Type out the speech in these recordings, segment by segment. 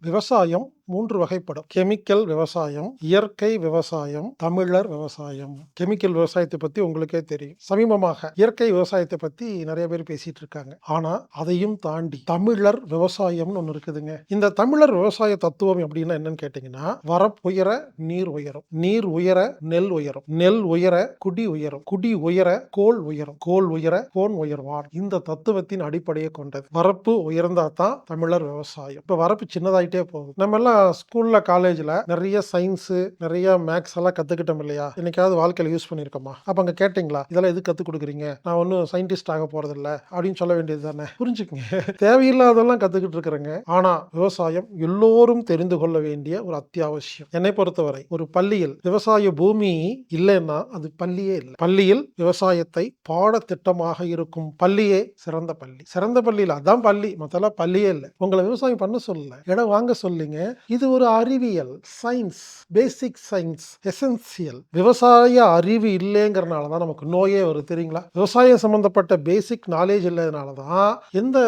விவசாயம் 3 வகைப்படும். கெமிக்கல் விவசாயம், இயற்கை விவசாயம், தமிழர் விவசாயம். கெமிக்கல் விவசாயத்தை பத்தி உங்களுக்கே தெரியும். சமீபமாக இயற்கை விவசாயத்தை பத்தி நிறைய பேர் பேசிட்டு இருக்காங்க. ஆனா அதையும் தாண்டி தமிழர் விவசாயம்னு ஒண்ணு இருக்குதுங்க. இந்த தமிழர் விவசாய தத்துவம் அப்படின்னா என்னன்னு கேட்டீங்கன்னா, வரப்புயர நீர் உயரும், நீர் உயர நெல் உயரும், நெல் உயர குடி உயரும், குடி உயர கோல் உயரும், கோல் உயர கோன் உயர்வான். இந்த தத்துவத்தின் அடிப்படையை கொண்டது. வரப்பு உயர்ந்தா தான் தமிழர் விவசாயம். இப்ப வரப்பு சின்னதாயிட்டே போகுது. நம்ம எல்லாம் ஸ்கூல்ல காலேஜ்ல நிறைய சயின்ஸ் நிறைய மேக்ஸ் எல்லாம் கத்துக்கிட்டோம் இல்லையா? என்னைக்காவது வாழ்க்கையில யூஸ் பண்ணிருக்கோமா? அப்ப அங்க கேட்டீங்களா இதெல்லாம் எதுக்கு கத்து கொடுக்குறீங்க, நான் ஒன்னும் சயின்டிஸ்ட் ஆக போறது இல்ல அப்படின்னு சொல்ல வேண்டியது தானே? புரிஞ்சுக்கங்க. தேவையில்லாதெல்லாம் கத்துக்கிட்டு இருக்கிறேங்க. ஆனா விவசாயம் எல்லோரும் தெரிந்து கொள்ள வேண்டிய ஒரு அத்தியாவசியம். என்னை பொறுத்தவரை ஒரு பள்ளியில் விவசாய பூமி இல்லைன்னா அது பள்ளியே இல்லை. பள்ளியில் விவசாயத்தை பாடத்திட்டமாக இருக்கும் பள்ளியே சிறந்த பள்ளி. சிறந்த பள்ளியில் அதான் பள்ளி, மத்தெல்லாம் பள்ளியே இல்லை. உங்களை விவசாயம் பண்ண சொல்லல, இடம் வாங்க சொல்லுங்க. இது ஒரு அறிவியல், சயின்ஸ், பேசிக் சயின்ஸ், எசென்சியல். விவசாய அறிவு இல்லைங்கிறனால தான் நமக்கு நோயே வரும் தெரியுங்களா? விவசாயம் சம்பந்தப்பட்ட பேசிக் நாலேஜ் இல்லாதனால தான் எந்த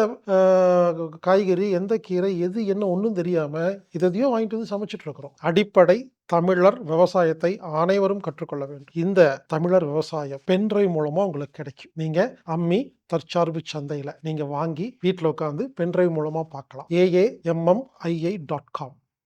காய்கறி எந்த கீரை எது என்ன ஒன்றும் தெரியாம இதையும் வாங்கிட்டு வந்து சமைச்சிட்டு இருக்கிறோம். அடிப்படை தமிழர் விவசாயத்தை அனைவரும் கற்றுக்கொள்ள வேண்டும். இந்த தமிழர் விவசாயம் பென்ட்ரைவ் மூலமா உங்களுக்கு கிடைக்கும். நீங்க அம்மி தற்சார்பு சந்தையில நீங்க வாங்கி வீட்டில் உட்காந்து பென்ட்ரைவ் மூலமா பார்க்கலாம். AAMMII.com